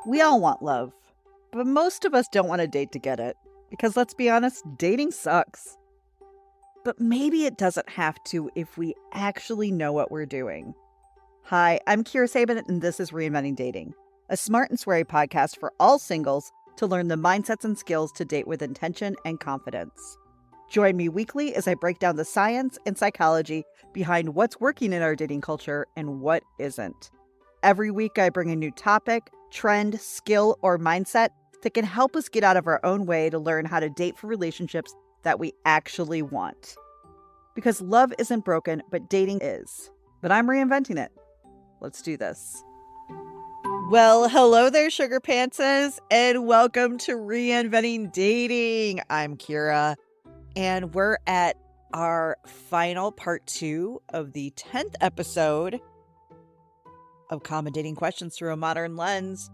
We all want love, but most of us don't want to date to get it. Because let's be honest, dating sucks. But maybe it doesn't have to if we actually know what we're doing. Hi, I'm Sabin, and this is Reinventing Dating, a smart and sweary podcast for all singles to learn the mindsets and skills to date with intention and confidence. Join me weekly as I break down the science and psychology behind what's working in our dating culture and what isn't. Every week, I bring a new topic, trend, skill, or mindset that can help us get out of our own way to learn how to date for relationships that we actually want. Because love isn't broken, but dating is. But I'm reinventing it. Let's do this. Well, hello there, sugar pantses, and welcome to Reinventing Dating. I'm Kira, and we're at our final part 2 of the 10th episode of Common Dating Questions Through a Modern Lens.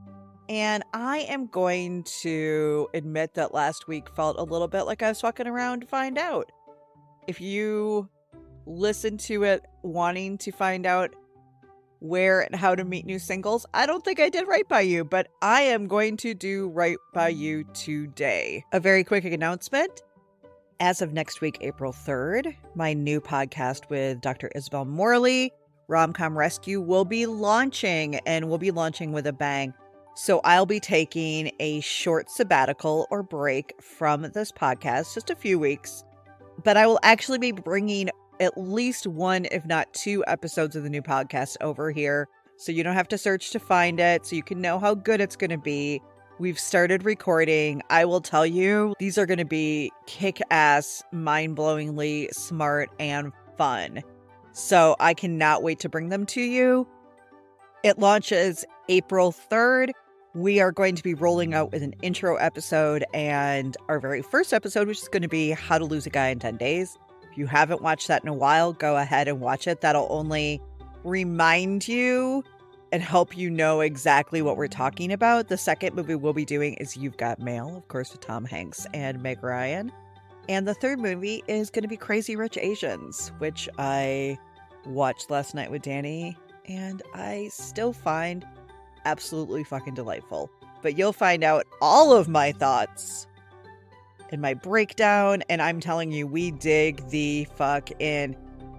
And I am going to admit that last week felt a little bit like I was fucking around to find out. If you listen to it wanting to find out where and how to meet new singles, I don't think I did right by you, but I am going to do right by you today. A very quick announcement. As of next week, April 3rd, my new podcast with Dr. Isabel Morley, Rom-Com Rescue, will be launching, and we'll be launching with a bang. So I'll be taking a short sabbatical or break from this podcast, just a few weeks, but I will actually be bringing at least one, if not 2 episodes of the new podcast over here. So you don't have to search to find it, so you can know how good it's going to be. We've started recording. I will tell you, these are going to be kick-ass, mind-blowingly smart and fun. So I cannot wait to bring them to you. It launches April 3rd. We are going to be rolling out with an intro episode and our very first episode, which is going to be How to Lose a Guy in 10 Days. If you haven't watched that in a while, go ahead and watch it. That'll only remind you and help you know exactly what we're talking about. The second movie we'll be doing is You've Got Mail, of course, with Tom Hanks and Meg Ryan. And the third movie is going to be Crazy Rich Asians, which I watched last night with Danny, and I still find absolutely fucking delightful. But you'll find out all of my thoughts in my breakdown, and I'm telling you, we dig the fuck in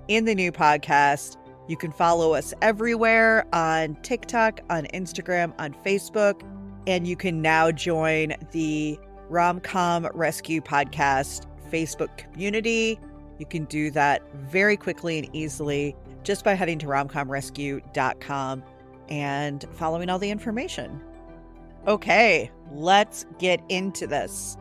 the new podcast. You can follow us everywhere on TikTok, on Instagram, on Facebook, and you can now join the Rom-Com Rescue Podcast Facebook community. You can do that very quickly and easily just by heading to romcomrescue.com and following all the information. Okay, let's get into this.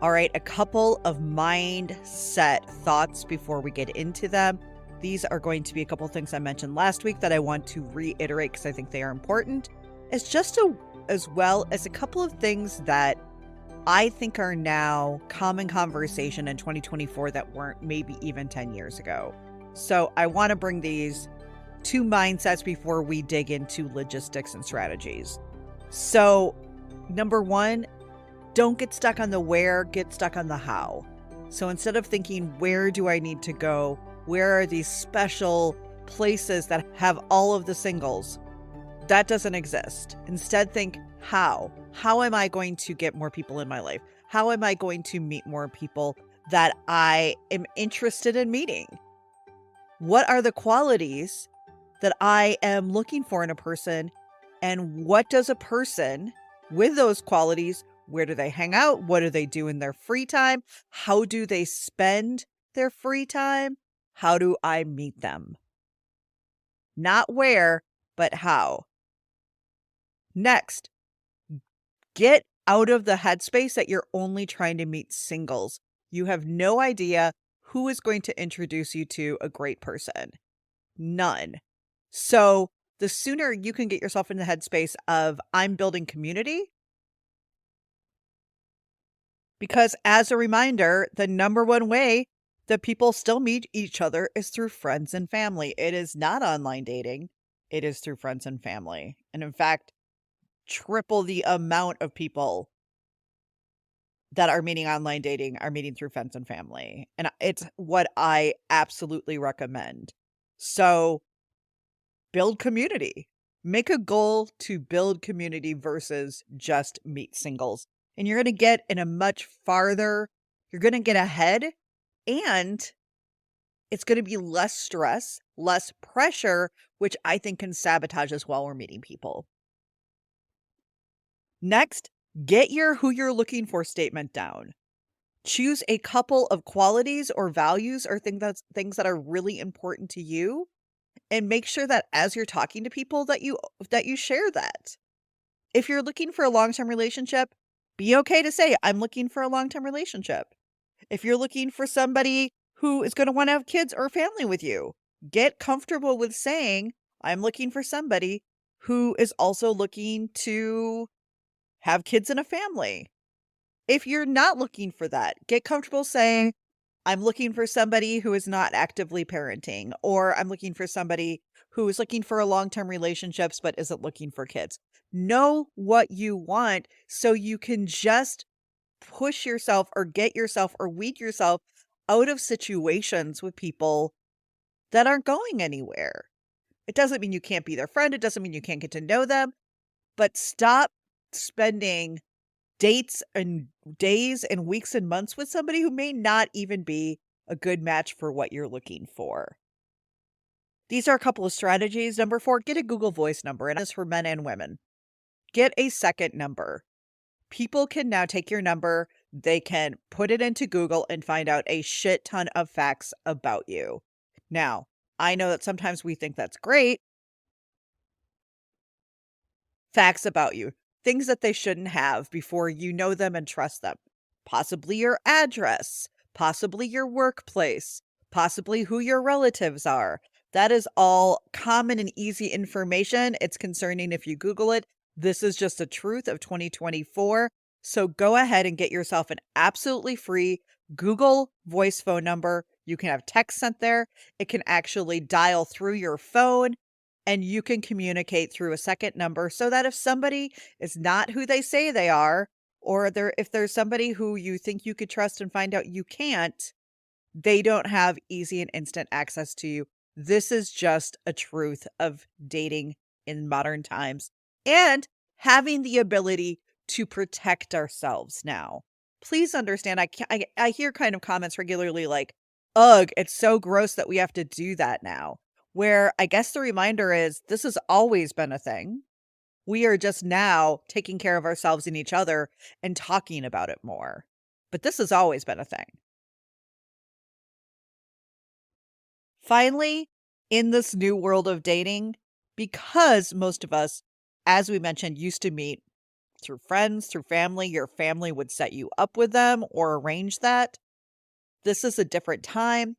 All right, a couple of mindset thoughts before we get into them. These are going to be a couple of things I mentioned last week that I want to reiterate because I think they are important. It's just as well as a couple of things that I think are now common conversation in 2024 that weren't maybe even 10 years ago. So I want to bring these 2 mindsets before we dig into logistics and strategies. So number 1, don't get stuck on the where, get stuck on the how. So instead of thinking, where do I need to go? Where are these special places that have all of the singles? That doesn't exist. Instead, think how. How am I going to get more people in my life? How am I going to meet more people that I am interested in meeting? What are the qualities that I am looking for in a person? And what does a person with those qualities, where do they hang out? What do they do in their free time? How do they spend their free time? How do I meet them? Not where, but how. Next, get out of the headspace that you're only trying to meet singles. You have no idea who is going to introduce you to a great person. None. So the sooner you can get yourself in the headspace of I'm building community, because as a reminder, the number one way that people still meet each other is through friends and family. It is not online dating. It is through friends and family. And in fact, triple the amount of people that are meeting online dating are meeting through friends and family. And it's what I absolutely recommend. So build community. Make a goal to build community versus just meet singles. And you're going to get in a much farther, you're going to get ahead, and it's going to be less stress, less pressure, which I think can sabotage us while we're meeting people. Next, get your who you're looking for statement down. Choose a couple of qualities or values or things that are really important to you, and make sure that as you're talking to people that you share that. If you're looking for a long-term relationship, be okay to say, "I'm looking for a long-term relationship." If you're looking for somebody who is gonna wanna have kids or family with you, get comfortable with saying, "I'm looking for somebody who is also looking to have kids and a family." If you're not looking for that, get comfortable saying, "I'm looking for somebody who is not actively parenting," or "I'm looking for somebody who is looking for a long-term relationships but isn't looking for kids." Know what you want so you can just push yourself or get yourself or weed yourself out of situations with people that aren't going anywhere. It doesn't mean you can't be their friend, it doesn't mean you can't get to know them, but stop spending dates and days and weeks and months with somebody who may not even be a good match for what you're looking for. These are a couple of strategies. Number 4, get a Google Voice number, and this is for men and women. Get a second number. People can now take your number, they can put it into Google and find out a shit ton of facts about you. Now, I know that sometimes we think that's great, facts about you, things that they shouldn't have before you know them and trust them. Possibly your address, possibly your workplace, possibly who your relatives are. That is all common and easy information. It's concerning if you Google it. This is just the truth of 2024. So go ahead and get yourself an absolutely free Google voice phone number. You can have text sent there. It can actually dial through your phone, and you can communicate through a second number so that if somebody is not who they say they are, or if there's somebody who you think you could trust and find out you can't, they don't have easy and instant access to you. This is just a truth of dating in modern times and having the ability to protect ourselves now. Please understand, I hear kind of comments regularly like, "Ugh, it's so gross that we have to do that now." Where I guess the reminder is this has always been a thing. We are just now taking care of ourselves and each other and talking about it more. But this has always been a thing. Finally, in this new world of dating, because most of us, as we mentioned, used to meet through friends, through family, your family would set you up with them or arrange that. This is a different time.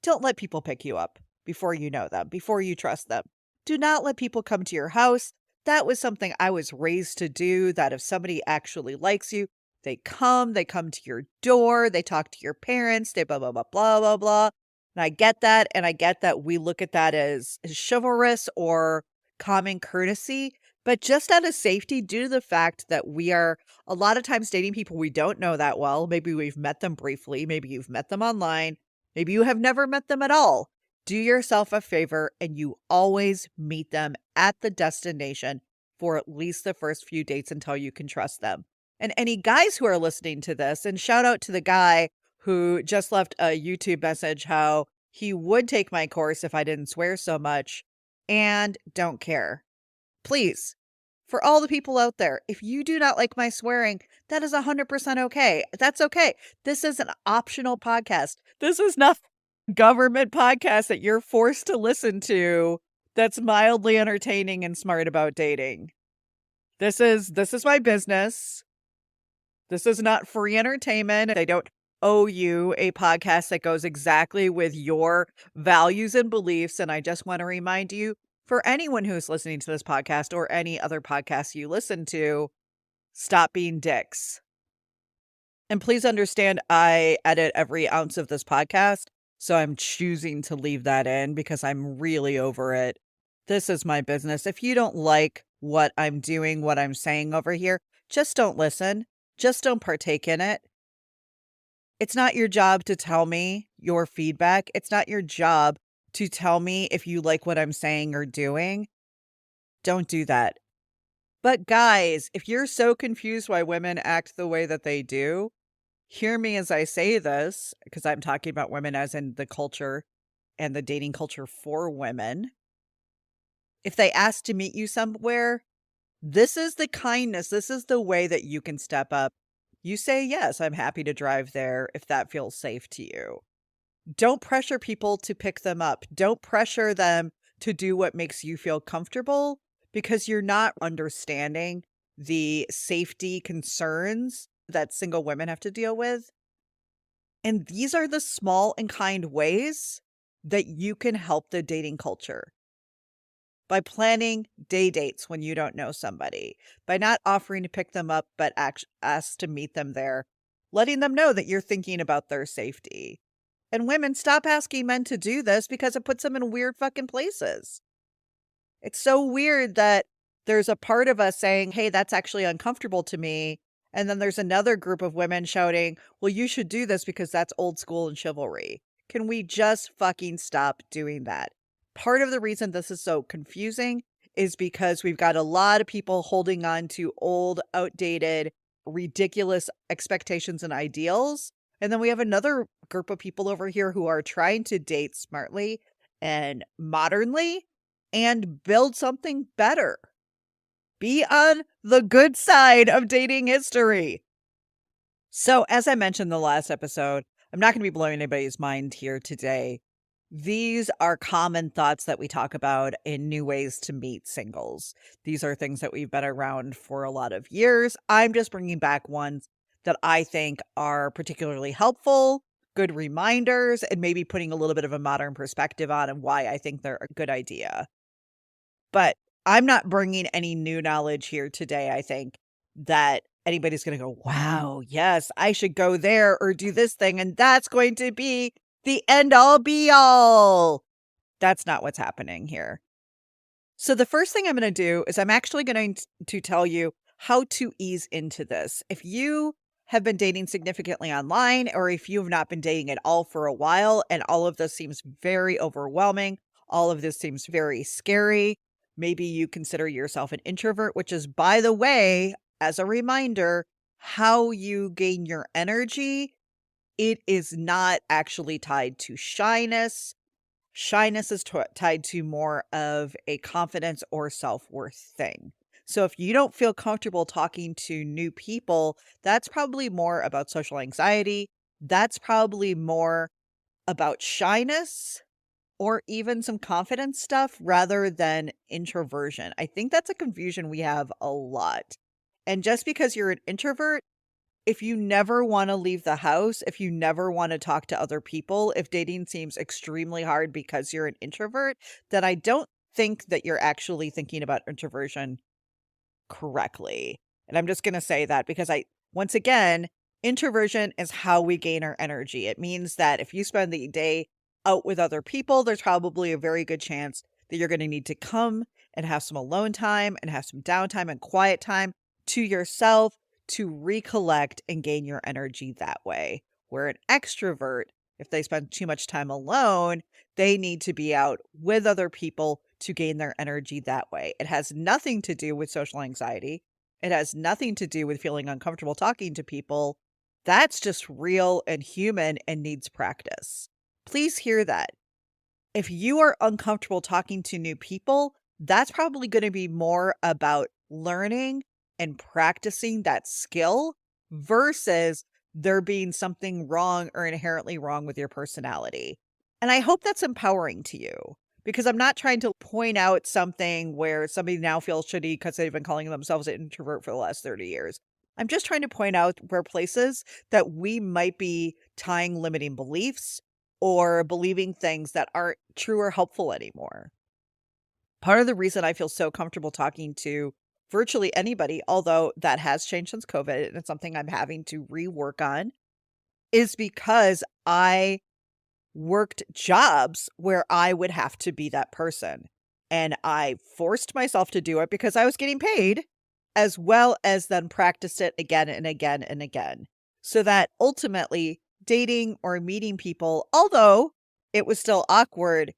Don't let people pick you up before you know them, before you trust them. Do not let people come to your house. That was something I was raised to do, that if somebody actually likes you, they come to your door, they talk to your parents, they blah, blah, blah, blah, blah, blah. And I get that. And I get that we look at that as chivalrous or common courtesy. But just out of safety, due to the fact that we are a lot of times dating people we don't know that well, maybe we've met them briefly, maybe you've met them online, maybe you have never met them at all. Do yourself a favor and you always meet them at the destination for at least the first few dates until you can trust them. And any guys who are listening to this, and shout out to the guy who just left a YouTube message how he would take my course if I didn't swear so much and don't care. Please, for all the people out there, if you do not like my swearing, that is 100% okay. That's okay. This is an optional podcast. This is not a government podcast that you're forced to listen to that's mildly entertaining and smart about dating. This is my business. This is not free entertainment. I don't owe you a podcast that goes exactly with your values and beliefs. And I just want to remind you, for anyone who's listening to this podcast or any other podcast you listen to, stop being dicks. And please understand, I edit every ounce of this podcast, so I'm choosing to leave that in because I'm really over it. This is my business. If you don't like what I'm doing, what I'm saying over here, just don't listen. Just don't partake in it. It's not your job to tell me your feedback. It's not your job to tell me if you like what I'm saying or doing. Don't do that. But guys, if you're so confused why women act the way that they do, hear me as I say this, because I'm talking about women as in the culture and the dating culture for women. If they ask to meet you somewhere, this is the kindness, this is the way that you can step up. You say, "Yes, I'm happy to drive there if that feels safe to you." Don't pressure people to pick them up. Don't pressure them to do what makes you feel comfortable because you're not understanding the safety concerns that single women have to deal with. And these are the small and kind ways that you can help the dating culture by planning day dates when you don't know somebody, by not offering to pick them up, but ask to meet them there, letting them know that you're thinking about their safety. And women, stop asking men to do this because it puts them in weird fucking places. It's so weird that there's a part of us saying, "Hey, that's actually uncomfortable to me." And then there's another group of women shouting, "Well, you should do this because that's old school and chivalry." Can we just fucking stop doing that? Part of the reason this is so confusing is because we've got a lot of people holding on to old, outdated, ridiculous expectations and ideals. And then we have another group of people over here who are trying to date smartly and modernly and build something better. Be on the good side of dating history. So, as I mentioned in the last episode, I'm not going to be blowing anybody's mind here today. These are common thoughts that we talk about in new ways to meet singles. These are things that we've been around for a lot of years. I'm just bringing back ones that I think are particularly helpful, good reminders, and maybe putting a little bit of a modern perspective on and why I think they're a good idea. But I'm not bringing any new knowledge here today, I think, that anybody's gonna go, "Wow, yes, I should go there or do this thing, and that's going to be the end all be all." That's not what's happening here. So the first thing I'm gonna do is I'm actually going to tell you how to ease into this. If you have been dating significantly online, or if you have not been dating at all for a while, and all of this seems very overwhelming, all of this seems very scary, maybe you consider yourself an introvert, which is, by the way, as a reminder, how you gain your energy. It is not actually tied to shyness. Shyness is tied to more of a confidence or self-worth thing. So if you don't feel comfortable talking to new people, that's probably more about social anxiety. That's probably more about shyness or even some confidence stuff rather than introversion. I think that's a confusion we have a lot. And just because you're an introvert, if you never wanna leave the house, if you never wanna talk to other people, if dating seems extremely hard because you're an introvert, then I don't think that you're actually thinking about introversion correctly. And I'm just gonna say that because once again, introversion is how we gain our energy. It means that if you spend the day out with other people, there's probably a very good chance that you're gonna need to come and have some alone time and have some downtime and quiet time to yourself to recollect and gain your energy that way. Where an extrovert, if they spend too much time alone, they need to be out with other people to gain their energy that way. It has nothing to do with social anxiety. It has nothing to do with feeling uncomfortable talking to people. That's just real and human and needs practice. Please hear that. If you are uncomfortable talking to new people, that's probably going to be more about learning and practicing that skill versus there being something wrong or inherently wrong with your personality. And I hope that's empowering to you because I'm not trying to point out something where somebody now feels shitty because they've been calling themselves an introvert for the last 30 years. I'm just trying to point out where places that we might be tying limiting beliefs or believing things that aren't true or helpful anymore. Part of the reason I feel so comfortable talking to virtually anybody, although that has changed since COVID and it's something I'm having to rework on, is because I worked jobs where I would have to be that person. And I forced myself to do it because I was getting paid, as well as then practiced it again and again and again. So that ultimately dating or meeting people, although it was still awkward,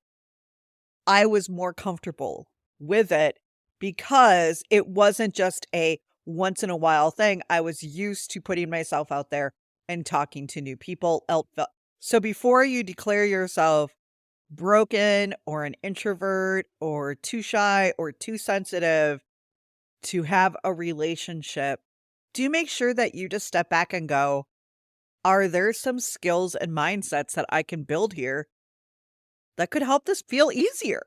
I was more comfortable with it because it wasn't just a once in a while thing. I was used to putting myself out there and talking to new people. So before you declare yourself broken or an introvert or too shy or too sensitive to have a relationship, do make sure that you just step back and go, are there some skills and mindsets that I can build here that could help this feel easier?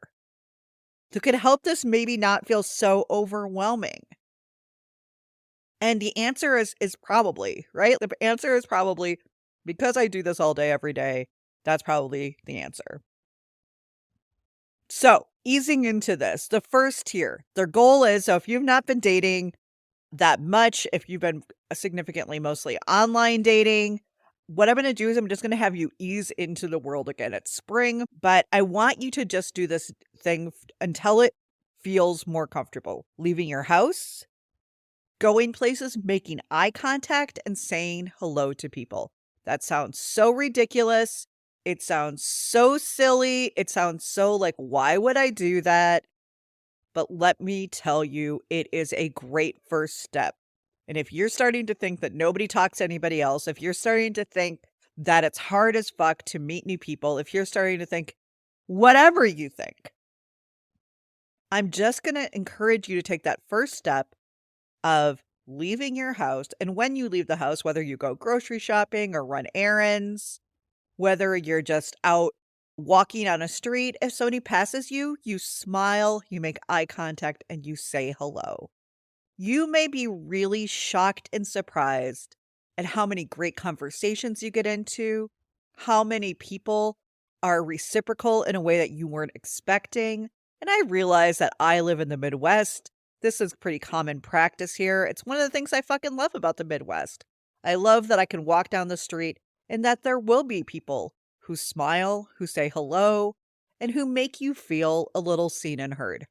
That could help this maybe not feel so overwhelming? And the answer is probably, right? The answer is probably, because I do this all day, every day, that's probably the answer. So, easing into this, the first tier, their goal is, so if you've not been dating that much, if you've been significantly mostly online dating, what I'm going to do is I'm just going to have you ease into the world again. It's spring, but I want you to just do this thing until it feels more comfortable. Leaving your house, going places, making eye contact, and saying hello to people. That sounds so ridiculous. It sounds so silly. It sounds so like, why would I do that? But let me tell you, it is a great first step. And if you're starting to think that nobody talks to anybody else, if you're starting to think that it's hard as fuck to meet new people, if you're starting to think whatever you think, I'm just going to encourage you to take that first step of leaving your house. And when you leave the house, whether you go grocery shopping or run errands, whether you're just out walking on a street, if somebody passes you, you smile, you make eye contact, and you say hello. You may be really shocked and surprised at how many great conversations you get into, how many people are reciprocal in a way that you weren't expecting. And I realize that I live in the Midwest. This is pretty common practice here. It's one of the things I fucking love about the Midwest. I love that I can walk down the street and that there will be people who smile, who say hello, and who make you feel a little seen and heard,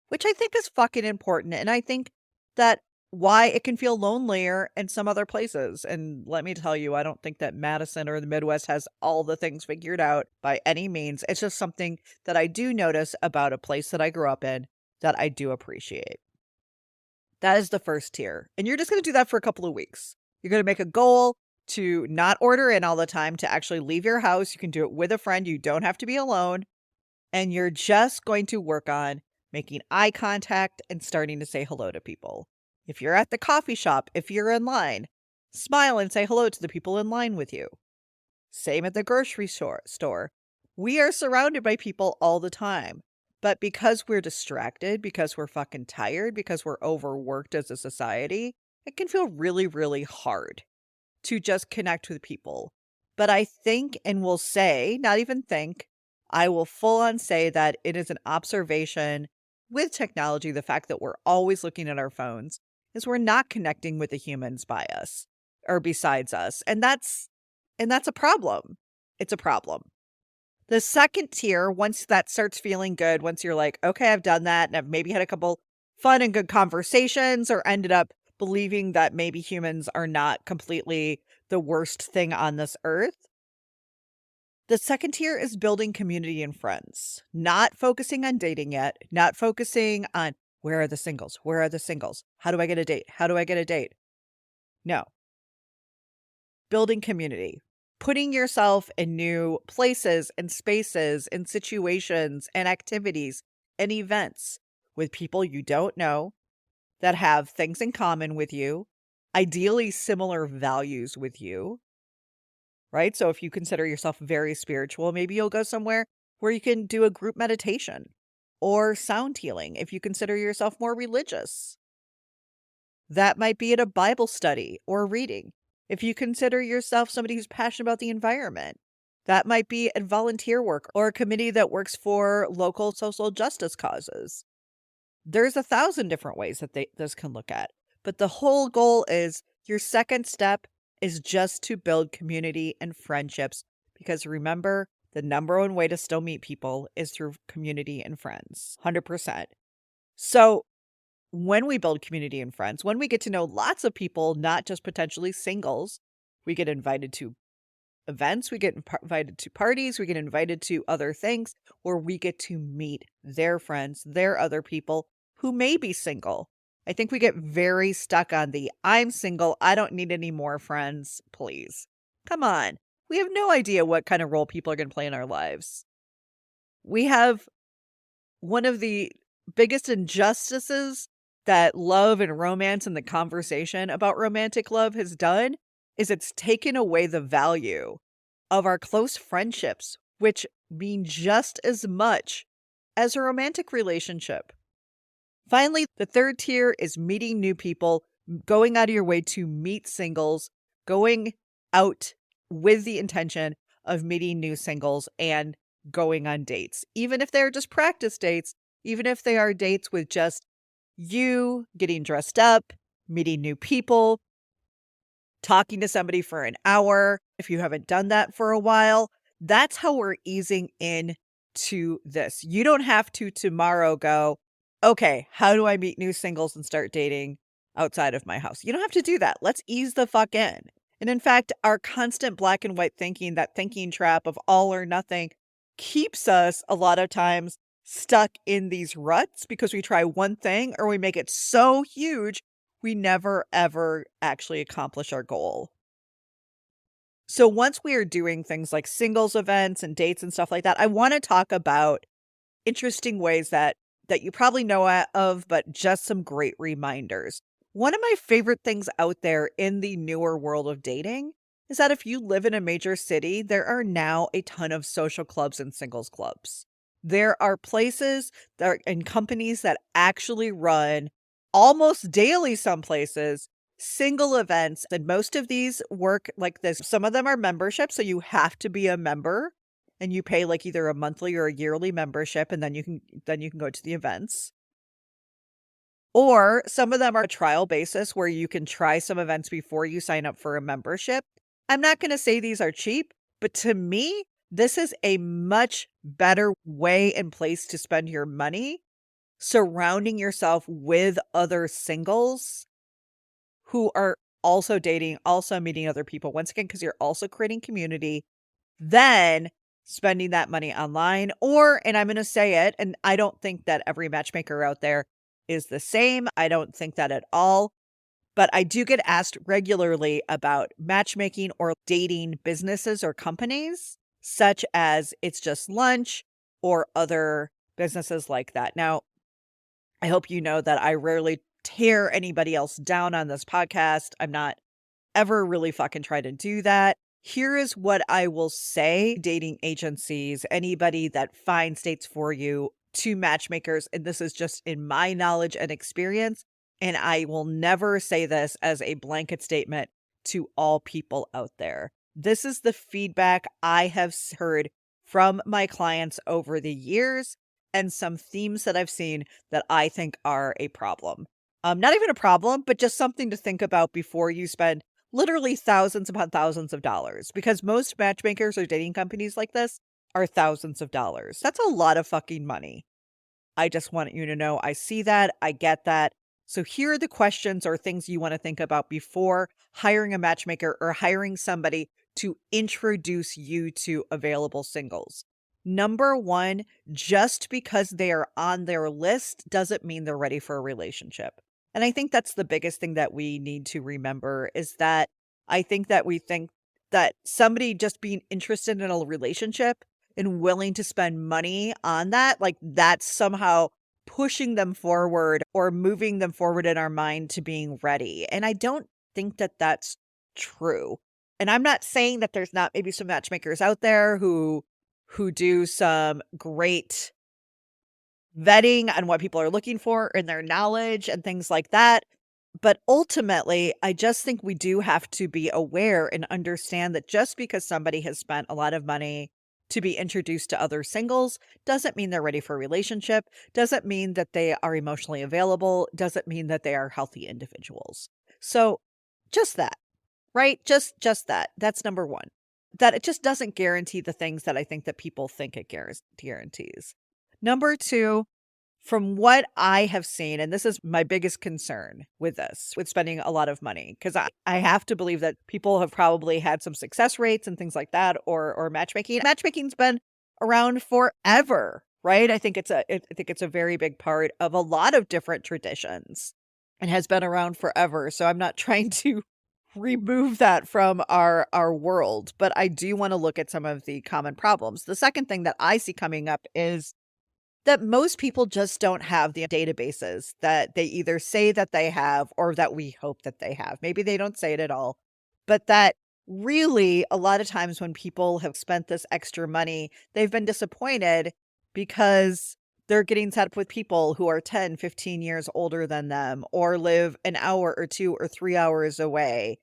which I think is fucking important. And I think that why it can feel lonelier in some other places. And let me tell you, I don't think that Madison or the Midwest has all the things figured out by any means. It's just something that I do notice about a place that I grew up in that I do appreciate. That is the first tier. And you're just going to do that for a couple of weeks. You're going to make a goal to not order in all the time, to actually leave your house. You can do it with a friend. You don't have to be alone. And you're just going to work on making eye contact and starting to say hello to people. If you're at the coffee shop, if you're in line, smile and say hello to the people in line with you. Same at the grocery store. We are surrounded by people all the time. But because we're distracted, because we're fucking tired, because we're overworked as a society, it can feel really, really hard to just connect with people. But I think, and will say, not even think, I will full on say that it is an observation with technology, the fact that we're always looking at our phones, is we're not connecting with the humans by us or besides us. And that's a problem. It's a problem. The second tier, once that starts feeling good, once you're like, okay, I've done that, and I've maybe had a couple fun and good conversations, or ended up believing that maybe humans are not completely the worst thing on this earth. The second tier is building community and friends, not focusing on dating yet, not focusing on where are the singles? Where are the singles? How do I get a date? How do I get a date? No. Building community, putting yourself in new places and spaces and situations and activities and events with people you don't know that have things in common with you, ideally similar values with you, right? So if you consider yourself very spiritual, maybe you'll go somewhere where you can do a group meditation or sound healing. If you consider yourself more religious, that might be at a Bible study or reading. If you consider yourself somebody who's passionate about the environment, that might be at volunteer work or a committee that works for local social justice causes. There's 1,000 different ways that this can look at. But the whole goal is your second step is just to build community and friendships. Because remember, the number one way to still meet people is through community and friends. 100%. So when we build community and friends, when we get to know lots of people, not just potentially singles, we get invited to events, we get invited to parties, we get invited to other things where we get to meet their friends, their other people who may be single. I think we get very stuck on the I'm single, I don't need any more friends, please. Come on. We have no idea what kind of role people are going to play in our lives. We have one of the biggest injustices that love and romance and the conversation about romantic love has done is it's taken away the value of our close friendships, which mean just as much as a romantic relationship. Finally, the third tier is meeting new people, going out of your way to meet singles, going out with the intention of meeting new singles and going on dates. Even if they're just practice dates, even if they are dates with just you getting dressed up, meeting new people, talking to somebody for an hour. If you haven't done that for a while, that's how we're easing into this. You don't have to tomorrow go, okay, how do I meet new singles and start dating outside of my house? You don't have to do that. Let's ease the fuck in. And in fact, our constant black and white thinking, that thinking trap of all or nothing, keeps us a lot of times stuck in these ruts because we try one thing or we make it so huge we never ever actually accomplish our goal. So once we are doing things like singles events and dates and stuff like that, I want to talk about interesting ways that you probably know of, but just some great reminders. One of my favorite things out there in the newer world of dating is that if you live in a major city, there are now a ton of social clubs and singles clubs. There are places and companies that actually run almost daily, some places, single events. And most of these work like this. Some of them are memberships, so you have to be a member and you pay like either a monthly or a yearly membership, and then you can go to the events. Or some of them are a trial basis where you can try some events before you sign up for a membership. I'm not going to say these are cheap, but to me, this is a much better way and place to spend your money, surrounding yourself with other singles who are also dating, also meeting other people. Once again, because you're also creating community, then spending that money online. Or, and I'm going to say it, and I don't think that every matchmaker out there is the same. I don't think that at all. But I do get asked regularly about matchmaking or dating businesses or companies, such as It's Just Lunch or other businesses like that. Now, I hope you know that I rarely tear anybody else down on this podcast. I'm not ever really fucking try to do that. Here is what I will say. Dating agencies, anybody that finds dates for you, to matchmakers, and this is just in my knowledge and experience, and I will never say this as a blanket statement to all people out there. This is the feedback I have heard from my clients over the years and some themes that I've seen that I think are a problem. Not even a problem, but just something to think about before you spend literally thousands upon thousands of dollars, because most matchmakers or dating companies like this are thousands of dollars. That's a lot of fucking money. I just want you to know I see that. I get that. So here are the questions or things you want to think about before hiring a matchmaker or hiring somebody to introduce you to available singles. Number one, just because they are on their list doesn't mean they're ready for a relationship. And I think that's the biggest thing that we need to remember is that I think that we think that somebody just being interested in a relationship and willing to spend money on that, like that's somehow pushing them forward or moving them forward in our mind to being ready. And I don't think that that's true. And I'm not saying that there's not maybe some matchmakers out there who do some great vetting on what people are looking for and their knowledge and things like that. But ultimately, I just think we do have to be aware and understand that just because somebody has spent a lot of money to be introduced to other singles doesn't mean they're ready for a relationship, doesn't mean that they are emotionally available, doesn't mean that they are healthy individuals. So just that, right? Just that. That's number one. That it just doesn't guarantee the things that I think that people think it guarantees. Number two, from what I have seen, and this is my biggest concern with this, with spending a lot of money, because I have to believe that people have probably had some success rates and things like that, or matchmaking. Matchmaking's been around forever. right? I think it's a very big part of a lot of different traditions and has been around forever. So I'm not trying to remove that from our world, but I do want to look at some of the common problems. The second thing that I see coming up is that most people just don't have the databases that they either say that they have or that we hope that they have. Maybe they don't say it at all, but that really a lot of times when people have spent this extra money, they've been disappointed because they're getting set up with people who are 10, 15 years older than them or live an hour or 2 or 3 hours away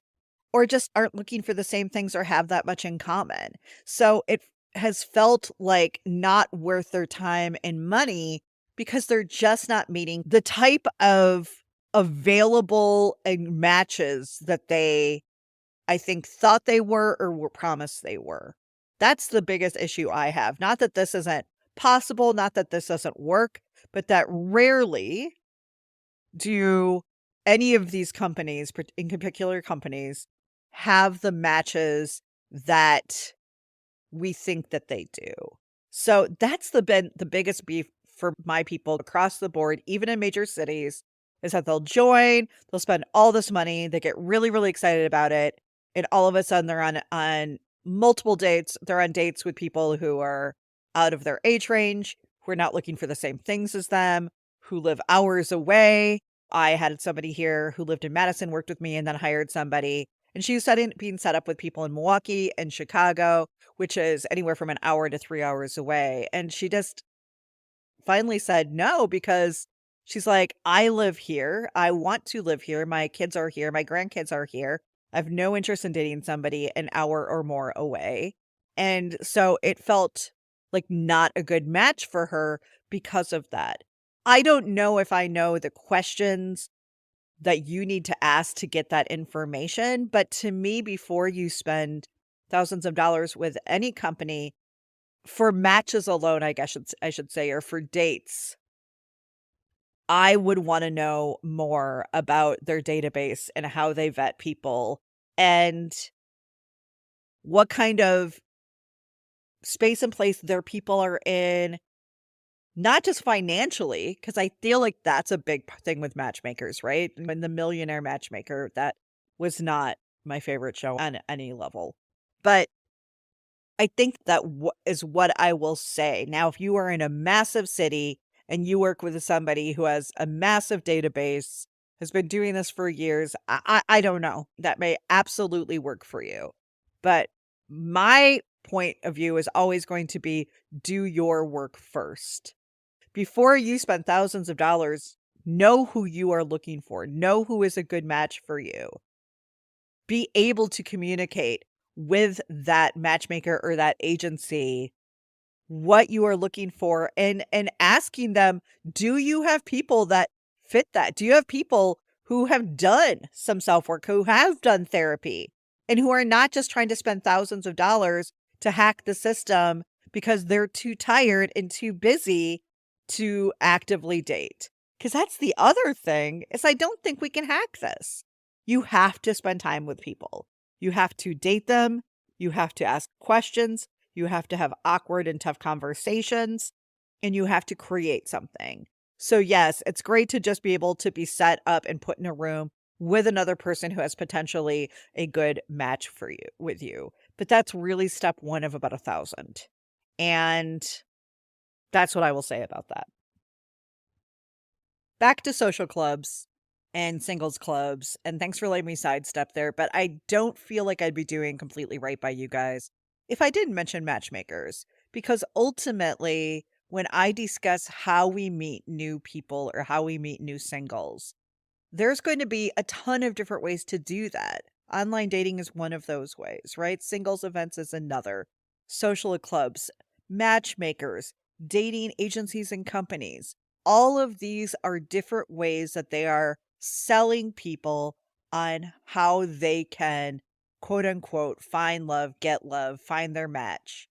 or just aren't looking for the same things or have that much in common. So it has felt like not worth their time and money because they're just not meeting the type of available matches that they, I think, thought they were or were promised they were. That's the biggest issue I have. Not that this isn't possible, not that this doesn't work, but that rarely do any of these companies, in particular companies, have the matches that we think that they do. So that's been the biggest beef for my people across the board, even in major cities, is that they'll join, they'll spend all this money, they get really, really excited about it, and all of a sudden they're on multiple dates. They're on dates with people who are out of their age range, who are not looking for the same things as them, who live hours away. I had somebody here who lived in Madison, worked with me, and then hired somebody. And she was being set up with people in Milwaukee and Chicago, which is anywhere from an hour to 3 hours away. And she just finally said no because she's like, I live here. I want to live here. My kids are here. My grandkids are here. I have no interest in dating somebody an hour or more away. And so it felt like not a good match for her because of that. I don't know if I know the questions that you need to ask to get that information, but to me, before you spend thousands of dollars with any company for matches alone, I should say, or for dates, I would want to know more about their database and how they vet people and what kind of space and place their people are in, not just financially, because I feel like that's a big thing with matchmakers, right? When The Millionaire Matchmaker, that was not my favorite show on any level. But I think that is what I will say. Now, if you are in a massive city and you work with somebody who has a massive database, has been doing this for years, I don't know. That may absolutely work for you. But my point of view is always going to be do your work first. Before you spend thousands of dollars, know who you are looking for, know who is a good match for you. Be able to communicate with that matchmaker or that agency what you are looking for and asking them, do you have people that fit that? Do you have people who have done some self-work, who have done therapy, and who are not just trying to spend thousands of dollars to hack the system because they're too tired and too busy to actively date? Because that's the other thing, is I don't think we can hack this. You have to spend time with people. You have to date them. You have to ask questions. You have to have awkward and tough conversations, and you have to create something. So yes, it's great to just be able to be set up and put in a room with another person who has potentially a good match for you with you. But that's really step one of about 1,000. And that's what I will say about that. Back to social clubs and singles clubs, and thanks for letting me sidestep there, but I don't feel like I'd be doing completely right by you guys if I didn't mention matchmakers, because ultimately, when I discuss how we meet new people or how we meet new singles, there's going to be a ton of different ways to do that. Online dating is one of those ways, right? Singles events is another. Social clubs, matchmakers, dating agencies and companies. All of these are different ways that they are selling people on how they can, quote unquote, find love, find their match.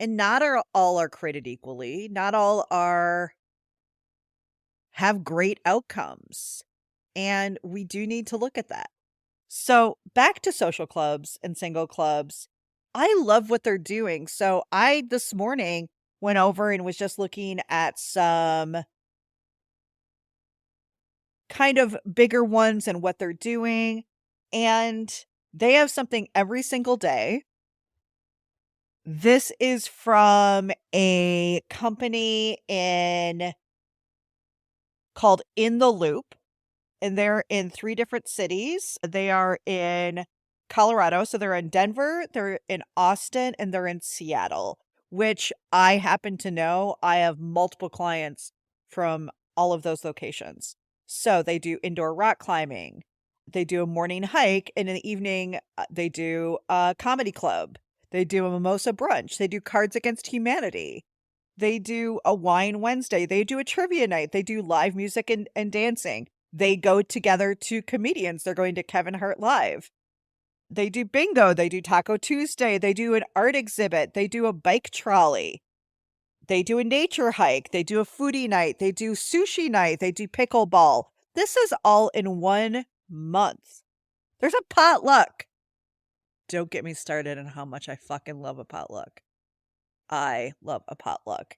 And not all are created equally. Not all are have great outcomes. And we do need to look at that. So back to social clubs and single clubs. I love what they're doing. So this morning, went over and was just looking at some kind of bigger ones and what they're doing, and they have something every single day. This is from a company in called In the Loop, and they're in 3 different cities. They are in Colorado, so they're in Denver, they're in Austin, and they're in Seattle, which I happen to know. I have multiple clients from all of those locations. So they do indoor rock climbing, they do a morning hike, and in the evening, they do a comedy club, they do a mimosa brunch, they do Cards Against Humanity. They do a wine Wednesday, they do a trivia night, they do live music and dancing. They go together to comedians, they're going to Kevin Hart Live. They do bingo, they do Taco Tuesday, they do an art exhibit, they do a bike trolley, they do a nature hike, they do a foodie night, they do sushi night, they do pickleball. This is all in 1 month. There's a potluck. Don't get me started on how much I fucking love a potluck. I love a potluck.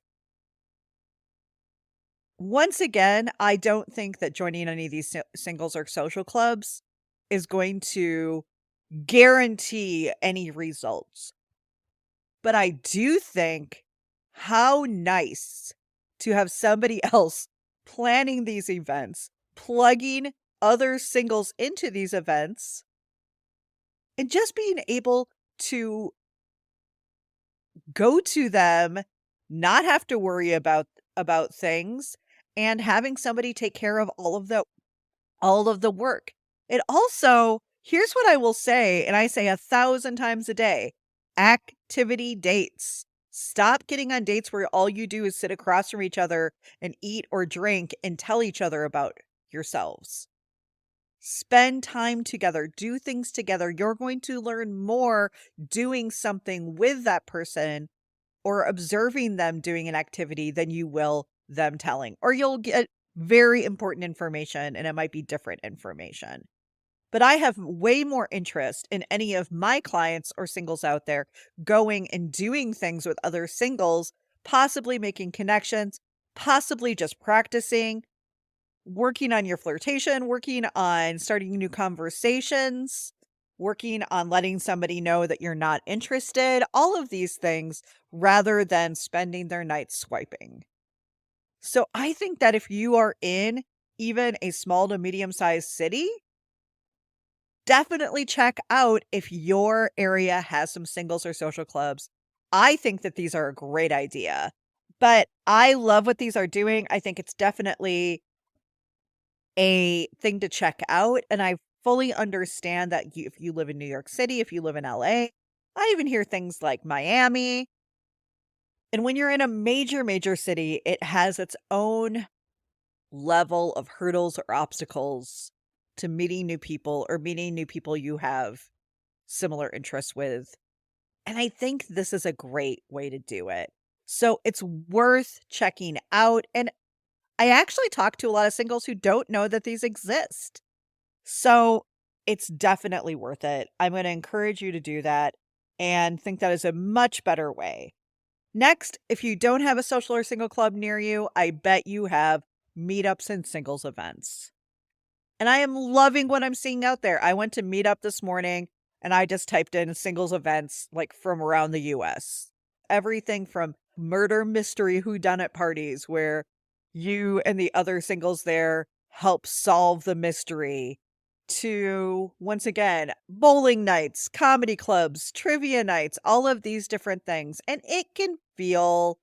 Once again, I don't think that joining any of these singles or social clubs is going to guarantee any results. But I do think how nice to have somebody else planning these events, plugging other singles into these events, and just being able to go to them, not have to worry about things, and having somebody take care of all of the work. It also, here's what I will say, and I say 1,000 times a day: activity dates. Stop getting on dates where all you do is sit across from each other and eat or drink and tell each other about yourselves. Spend time together, do things together. You're going to learn more doing something with that person or observing them doing an activity than you will them telling. Or you'll get very important information and it might be different information. But I have way more interest in any of my clients or singles out there going and doing things with other singles, possibly making connections, possibly just practicing, working on your flirtation, working on starting new conversations, working on letting somebody know that you're not interested, all of these things, rather than spending their night swiping. So I think that if you are in even a small to medium-sized city, definitely check out if your area has some singles or social clubs. I think that these are a great idea, but I love what these are doing. I think it's definitely a thing to check out, and I fully understand that if you live in New York City, if you live in LA, I even hear things like Miami. And when you're in a major city, it has its own level of hurdles or obstacles to meeting new people or meeting new people you have similar interests with. And I think this is a great way to do it. So it's worth checking out. And I actually talk to a lot of singles who don't know that these exist. So it's definitely worth it. I'm going to encourage you to do that and think that is a much better way. Next, if you don't have a social or single club near you, I bet you have meetups and singles events. And I am loving what I'm seeing out there. I went to Meetup this morning and I just typed in singles events like from around the US. Everything from murder mystery whodunit parties where you and the other singles there help solve the mystery, to, once again, bowling nights, comedy clubs, trivia nights, all of these different things. And it can feel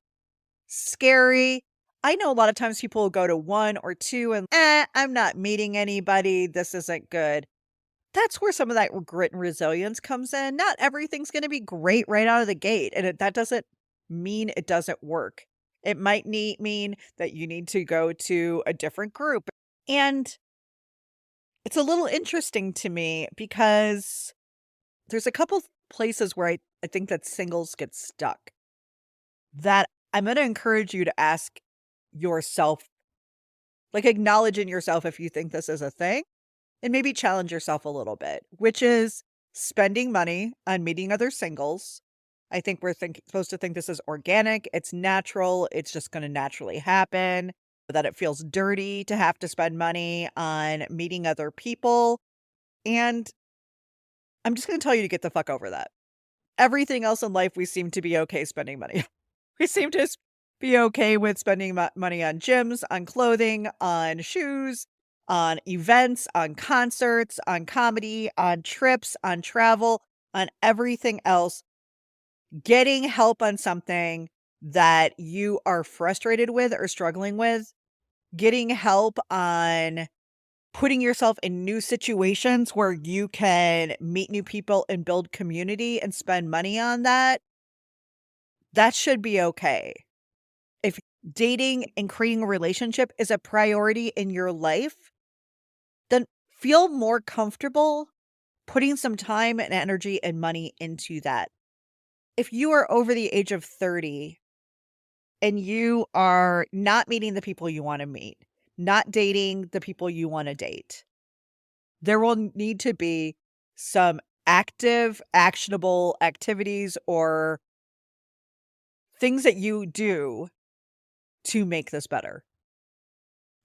scary. I know a lot of times people will go to 1 or 2 and, I'm not meeting anybody. This isn't good. That's where some of that grit and resilience comes in. Not everything's going to be great right out of the gate. And that doesn't mean it doesn't work. It might mean that you need to go to a different group. And it's a little interesting to me because there's a couple places where I think that singles get stuck, that I'm going to encourage you to ask yourself, like acknowledge in yourself if you think this is a thing, and maybe challenge yourself a little bit, which is spending money on meeting other singles I think we're supposed to think this is organic, it's natural, it's just gonna naturally happen, that it feels dirty to have to spend money on meeting other people, and I'm just gonna tell you to get the fuck over that. Everything else in life, we seem to be okay spending money. We seem to be okay with spending money on gyms, on clothing, on shoes, on events, on concerts, on comedy, on trips, on travel, on everything else. Getting help on something that you are frustrated with or struggling with, getting help on putting yourself in new situations where you can meet new people and build community and spend money on that, that should be okay. If dating and creating a relationship is a priority in your life, then feel more comfortable putting some time and energy and money into that. If you are over the age of 30 and you are not meeting the people you want to meet, not dating the people you want to date, there will need to be some active, actionable activities or things that you do to make this better.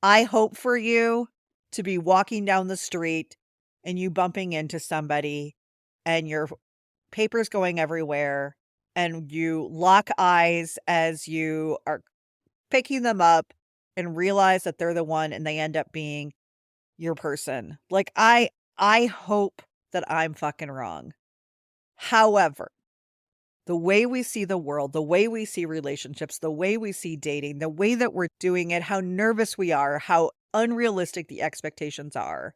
I hope for you to be walking down the street and you bumping into somebody and your papers going everywhere and you lock eyes as you are picking them up and realize that they're the one and they end up being your person. Like I hope that I'm fucking wrong. However, the way we see the world, the way we see relationships, the way we see dating, the way that we're doing it, how nervous we are, how unrealistic the expectations are,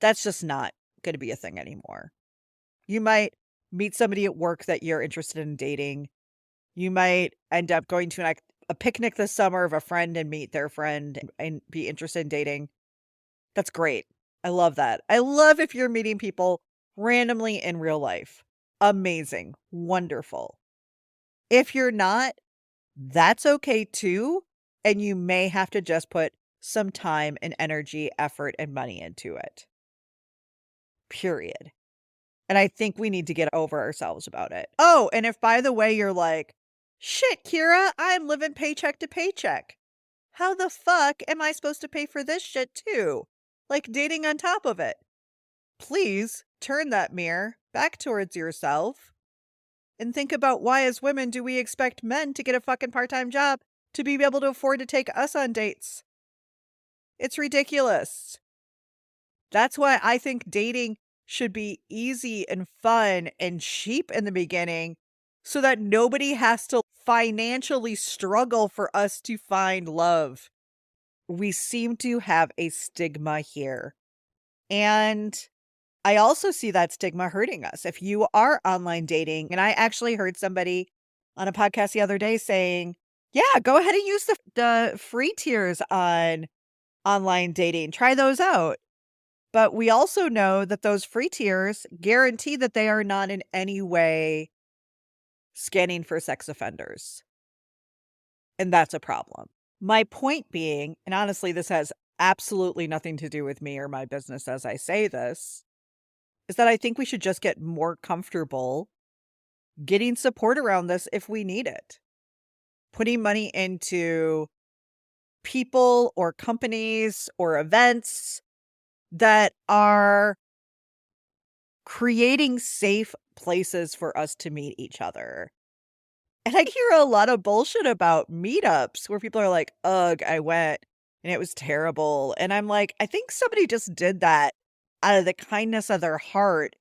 that's just not going to be a thing anymore. You might meet somebody at work that you're interested in dating. You might end up going to a picnic this summer of a friend and meet their friend and be interested in dating. That's great. I love that. I love if you're meeting people randomly in real life. Amazing. Wonderful. If you're not, that's okay too, and you may have to just put some time and energy, effort, and money into it. Period. And I think we need to get over ourselves about it. Oh, and if by the way you're like, "Shit, Kira, I'm living paycheck to paycheck. How the fuck am I supposed to pay for this shit too?" Like dating on top of it. Please turn that mirror back towards yourself and think about why as women do we expect men to get a fucking part-time job to be able to afford to take us on dates? It's ridiculous. That's why I think dating should be easy and fun and cheap in the beginning so that nobody has to financially struggle for us to find love. We seem to have a stigma here. And I also see that stigma hurting us. If you are online dating, and I actually heard somebody on a podcast the other day saying, yeah, go ahead and use the free tiers on online dating. Try those out. But we also know that those free tiers guarantee that they are not in any way scanning for sex offenders. And that's a problem. My point being, and honestly, this has absolutely nothing to do with me or my business as I say this, is that I think we should just get more comfortable getting support around this if we need it. Putting money into people or companies or events that are creating safe places for us to meet each other. And I hear a lot of bullshit about meetups where people are like, ugh, I went and it was terrible. And I'm like, I think somebody just did that out of the kindness of their heart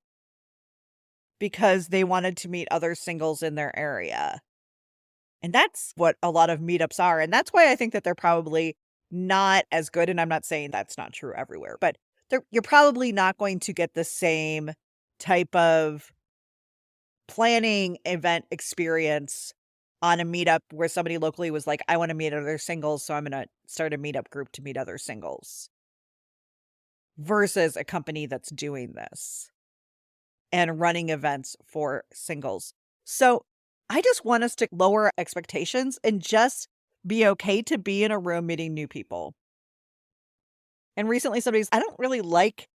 because they wanted to meet other singles in their area. And that's what a lot of meetups are. And that's why I think that they're probably not as good. And I'm not saying that's not true everywhere, but you're probably not going to get the same type of planning event experience on a meetup where somebody locally was like, I want to meet other singles, so I'm going to start a meetup group to meet other singles versus a company that's doing this and running events for singles. So I just want us to lower expectations and just be okay to be in a room meeting new people. And recently I don't really like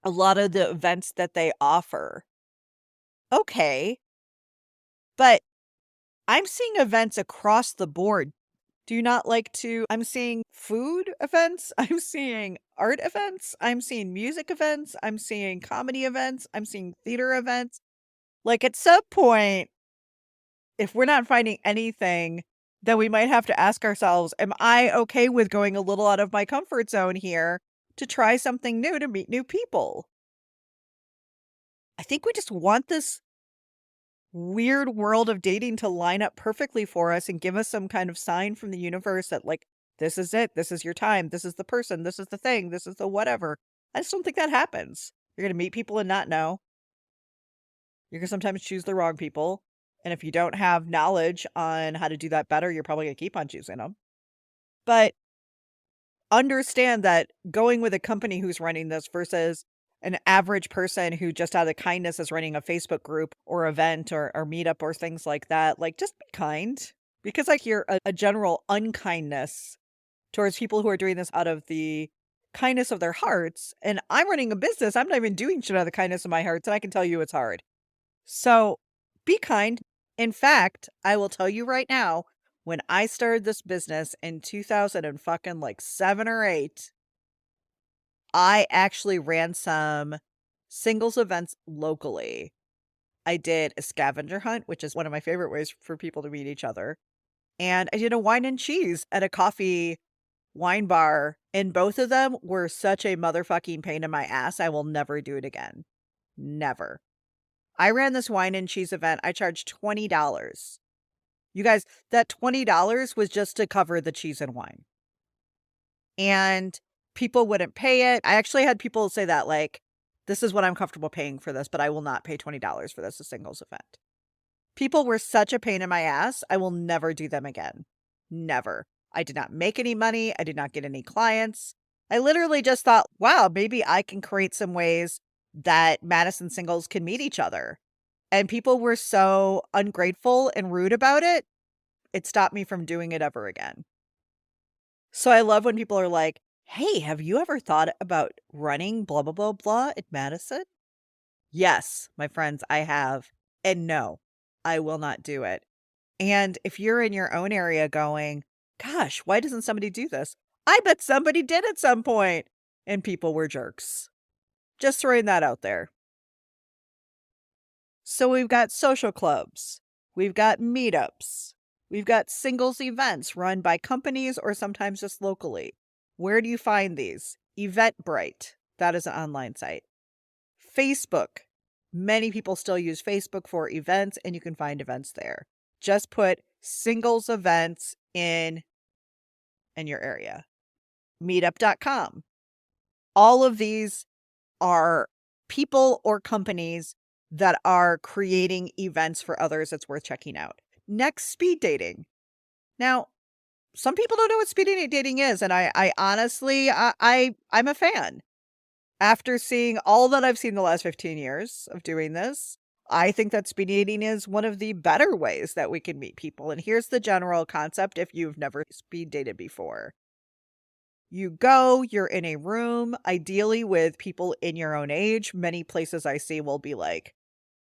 a lot of the events that they offer. Okay. But I'm seeing events across the board. Do you not like to I'm seeing food events, I'm seeing art events, I'm seeing music events, I'm seeing comedy events, I'm seeing theater events. Like, at some point, if we're not finding anything, then we might have to ask ourselves, am I okay with going a little out of my comfort zone here to try something new to meet new people? I think we just want this weird world of dating to line up perfectly for us and give us some kind of sign from the universe that, like, this is it, this is your time, this is the person, this is the thing, this is the whatever. I just don't think that happens. You're gonna meet people and not know. You're gonna sometimes choose the wrong people. And if you don't have knowledge on how to do that better, you're probably gonna keep on choosing them. But understand that going with a company who's running this versus an average person who just out of the kindness is running a Facebook group or event or meetup or things like that, like, just be kind. Because I hear a general unkindness towards people who are doing this out of the kindness of their hearts. And I'm running a business. I'm not even doing shit out of the kindness of my hearts. And I can tell you it's hard. So be kind. In fact, I will tell you right now, when I started this business in 2000 and fucking like 7 or 8, I actually ran some singles events locally. I did a scavenger hunt, which is one of my favorite ways for people to meet each other. And I did a wine and cheese at a coffee wine bar. And both of them were such a motherfucking pain in my ass. I will never do it again. Never. I ran this wine and cheese event. I charged $20. You guys, that $20 was just to cover the cheese and wine. And people wouldn't pay it. I actually had people say that, like, this is what I'm comfortable paying for this, but I will not pay $20 for this, a singles event. People were such a pain in my ass. I will never do them again. Never. I did not make any money. I did not get any clients. I literally just thought, wow, maybe I can create some ways that Madison singles can meet each other. And people were so ungrateful and rude about it, it stopped me from doing it ever again. So I love when people are like, hey, have you ever thought about running blah, blah, blah, blah at Madison? Yes, my friends, I have. And no, I will not do it. And if you're in your own area going, gosh, why doesn't somebody do this? I bet somebody did at some point, and people were jerks. Just throwing that out there. So we've got social clubs, we've got meetups, we've got singles events run by companies or sometimes just locally. Where do you find these? Eventbrite, that is an online site. Facebook, many people still use Facebook for events, and you can find events there. Just put singles events in your area. Meetup.com. All of these are people or companies that are creating events for others that's worth checking out. Next, speed dating. Now, some people don't know what speed dating is, and I honestly, I'm a fan. After seeing all that I've seen the last 15 years of doing this, I think that speed dating is one of the better ways that we can meet people. And here's the general concept if you've never speed dated before. You go, you're in a room, ideally with people in your own age. Many places I see will be like,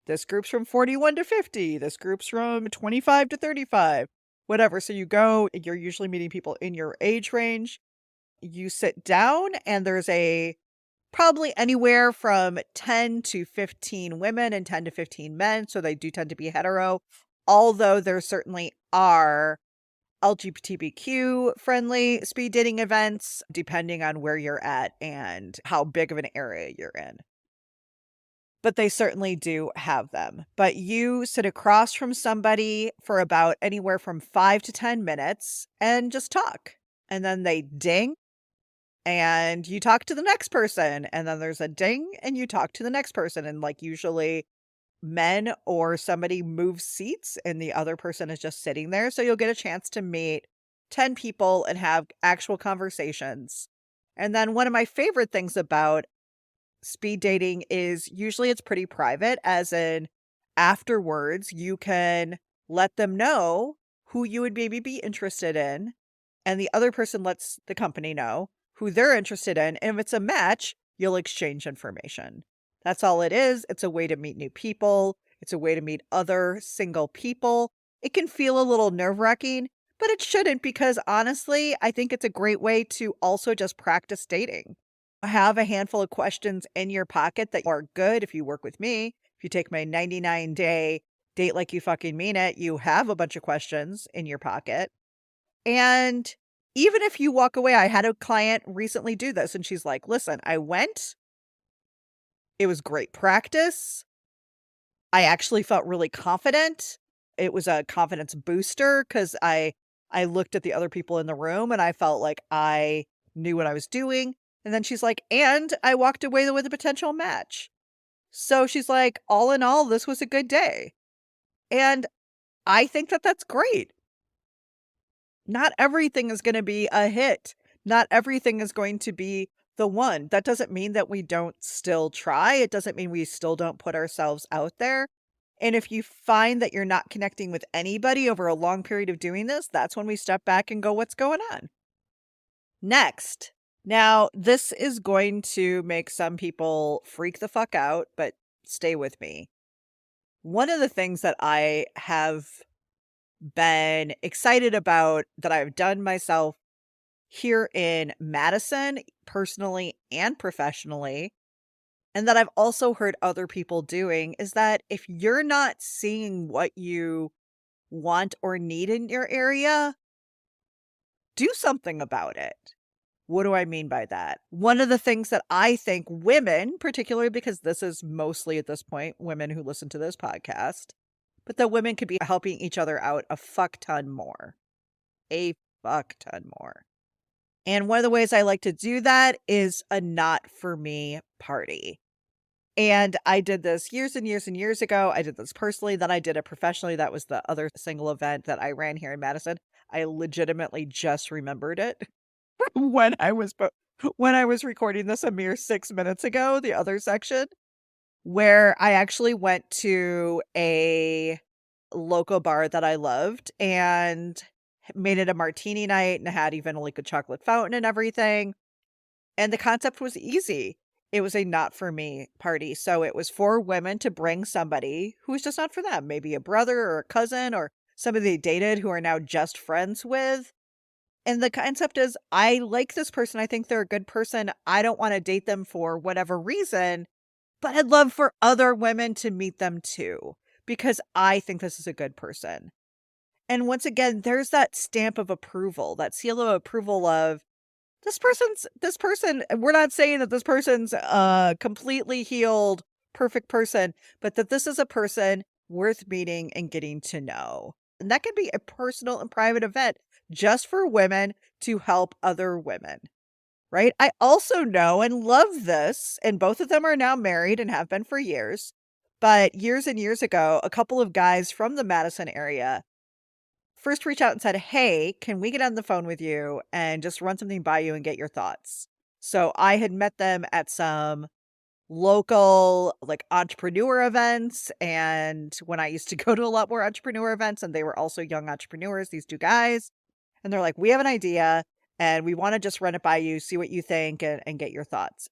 this group's from 41 to 50, this group's from 25 to 35, whatever. So you go, you're usually meeting people in your age range. You sit down, and there's probably anywhere from 10 to 15 women and 10 to 15 men. So they do tend to be hetero, although there certainly are LGBTQ friendly speed dating events, depending on where you're at and how big of an area you're in. But they certainly do have them. But you sit across from somebody for about anywhere from 5 to 10 minutes and just talk. And then they ding and you talk to the next person. And then there's a ding and you talk to the next person. And like usually men or somebody moves seats and the other person is just sitting there. So you'll get a chance to meet 10 people and have actual conversations. And then one of my favorite things about speed dating is usually it's pretty private, as in afterwards you can let them know who you would maybe be interested in. And the other person lets the company know who they're interested in. And if it's a match, you'll exchange information. That's all it is. It's a way to meet new people. It's a way to meet other single people. It can feel a little nerve-wracking, but it shouldn't because honestly, I think it's a great way to also just practice dating. Have a handful of questions in your pocket that are good if you work with me. If you take my 99-day date like you fucking mean it, you have a bunch of questions in your pocket. And even if you walk away, I had a client recently do this and she's like, "Listen, I went, it was great practice. I actually felt really confident. It was a confidence booster because I looked at the other people in the room and I felt like I knew what I was doing." And then she's like, "And I walked away with a potential match." So she's like, "All in all, this was a good day." And I think that that's great. Not everything is gonna be a hit. Not everything is going to be the one. That doesn't mean that we don't still try. It doesn't mean we still don't put ourselves out there. And if you find that you're not connecting with anybody over a long period of doing this, that's when we step back and go, "What's going on?" Next. Now, this is going to make some people freak the fuck out, but stay with me. One of the things that I have been excited about that I've done myself here in Madison, personally and professionally, and that I've also heard other people doing is that if you're not seeing what you want or need in your area, do something about it. What do I mean by that? One of the things that I think women, particularly because this is mostly at this point women who listen to this podcast, but that women could be helping each other out a fuck ton more. A fuck ton more. And one of the ways I like to do that is a not for me party. And I did this years and years and years ago. I did this personally, then I did it professionally. That was the other single event that I ran here in Madison. I legitimately just remembered it when when I was recording this a mere 6 minutes ago, the other section, where I actually went to a local bar that I loved and made it a martini night and had even like a chocolate fountain and everything. And the concept was easy. It was a not for me party. So it was for women to bring somebody who's just not for them, maybe a brother or a cousin or somebody they dated who are now just friends with. And the concept is, I like this person. I think they're a good person. I don't want to date them for whatever reason, but I'd love for other women to meet them too, because I think this is a good person. And once again, there's that stamp of approval, that seal of approval of this person. We're not saying that this person's a completely healed, perfect person, but that this is a person worth meeting and getting to know. And that can be a personal and private event just for women to help other women, right? I also know and love this, and both of them are now married and have been for years. But years and years ago, a couple of guys from the Madison area first reached out and said, "Hey, can we get on the phone with you and just run something by you and get your thoughts?" So I had met them at some local like entrepreneur events. And when I used to go to a lot more entrepreneur events, and they were also young entrepreneurs, these two guys, and they're like, "We have an idea and we want to just run it by you, see what you think and get your thoughts."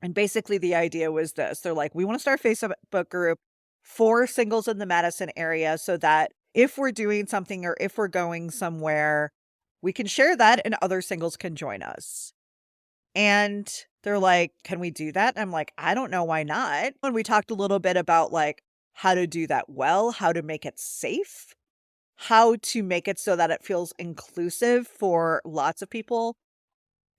And basically the idea was this. They're like, "We want to start a Facebook group for singles in the Madison area so that if we're doing something or if we're going somewhere, we can share that and other singles can join us." And they're like, "Can we do that?" And I'm like, "I don't know why not." When we talked a little bit about like how to do that well, how to make it safe, how to make it so that it feels inclusive for lots of people,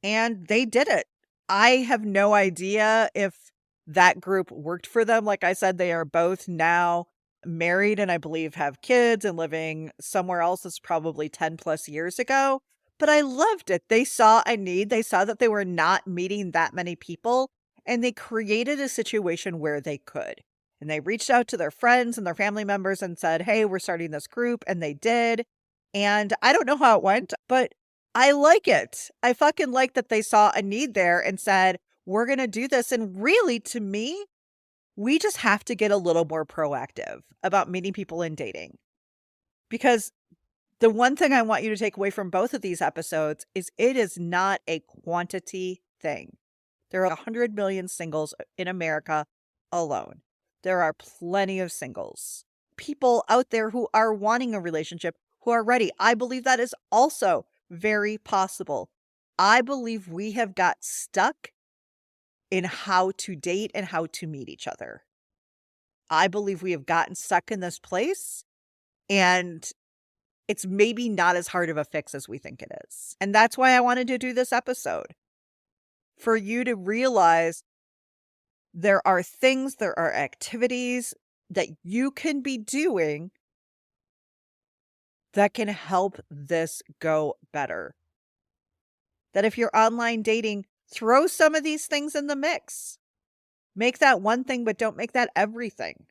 and they did it. I have no idea if that group worked for them. Like I said, they are both now married and I believe have kids and living somewhere else. That's probably 10 plus years ago. But I loved it. They saw a need. They saw that they were not meeting that many people and they created a situation where they could. And they reached out to their friends and their family members and said, "Hey, we're starting this group." And they did. And I don't know how it went, but I like it. I fucking like that they saw a need there and said, "We're going to do this." And really, to me, we just have to get a little more proactive about meeting people and dating. Because the one thing I want you to take away from both of these episodes is it is not a quantity thing. There are 100 million singles in America alone. There are plenty of singles, people out there who are wanting a relationship, who are ready. I believe that is also very possible. I believe we have got stuck in how to date and how to meet each other. I believe we have gotten stuck in this place, and it's maybe not as hard of a fix as we think it is. And that's why I wanted to do this episode, for you to realize there are things, there are activities that you can be doing that can help this go better. That if you're online dating, throw some of these things in the mix. Make that one thing, but don't make that everything.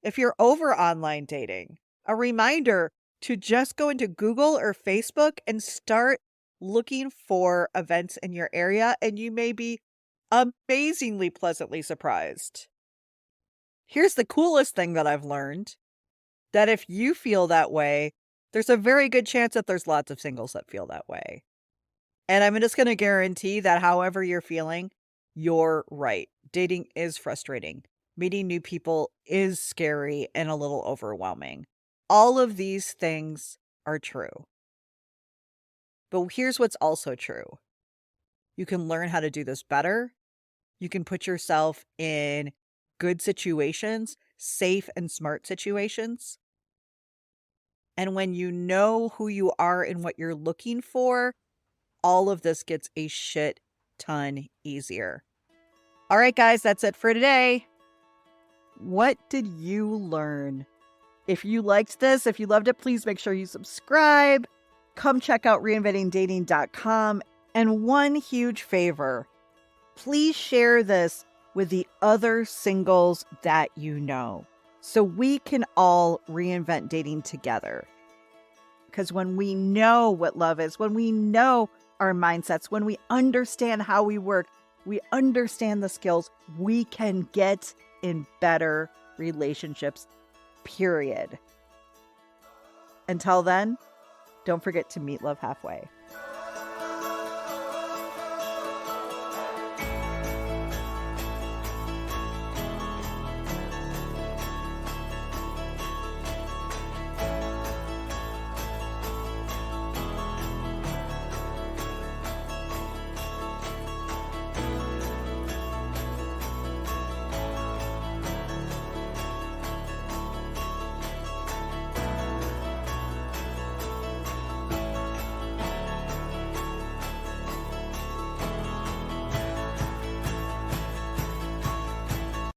If you're over online dating, a reminder to just go into Google or Facebook and start looking for events in your area, and you may be amazingly pleasantly surprised. Here's the coolest thing that I've learned, that if you feel that way, there's a very good chance that there's lots of singles that feel that way. And I'm just going to guarantee that however you're feeling, you're right. Dating is frustrating. Meeting new people is scary and a little overwhelming. All of these things are true. But here's what's also true. You can learn how to do this better. You can put yourself in good situations, safe and smart situations. And when you know who you are and what you're looking for, all of this gets a shit ton easier. All right, guys, that's it for today. What did you learn? If you liked this, if you loved it, please make sure you subscribe. Come check out reinventingdating.com. And one huge favor, please share this with the other singles that you know, so we can all reinvent dating together. Because when we know what love is, when we know our mindsets, when we understand how we work, we understand the skills, we can get in better relationships, period. Until then, don't forget to meet love halfway.